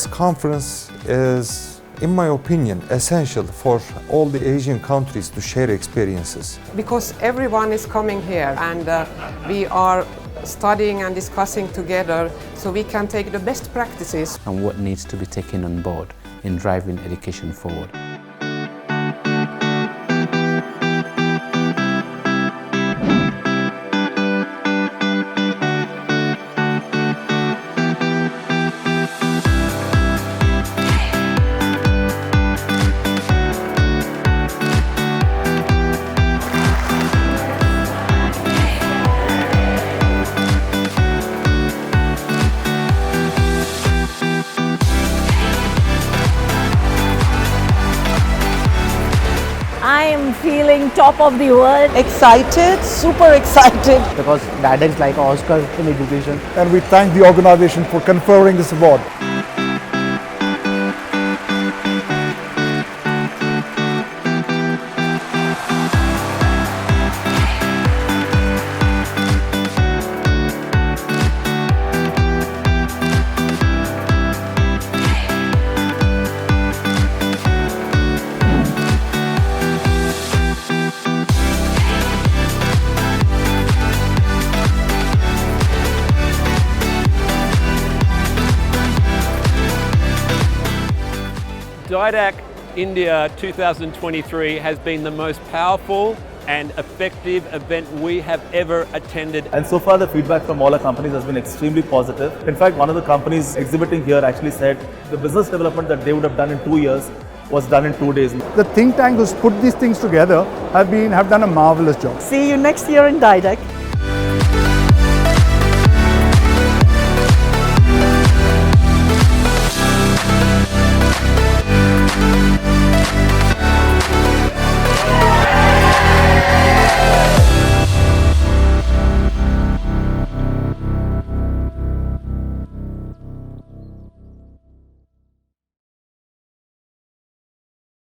This conference is, in my opinion, essential for all the Asian countries to share experiences. Because everyone is coming here and we are studying and discussing together so we can take the best practices. And what needs to be taken on board in driving education forward. I am feeling top of the world. Excited, super excited. Because Didac is like an Oscar in education. And we thank the organization for conferring this award. Didac India 2023 has been the most powerful and effective event we have ever attended. And so far the feedback from all our companies has been extremely positive. In fact, one of the companies exhibiting here actually said the business development that they would have done in 2 years was done in 2 days. The think tank who's put these things together have done a marvelous job. See you next year in Didac.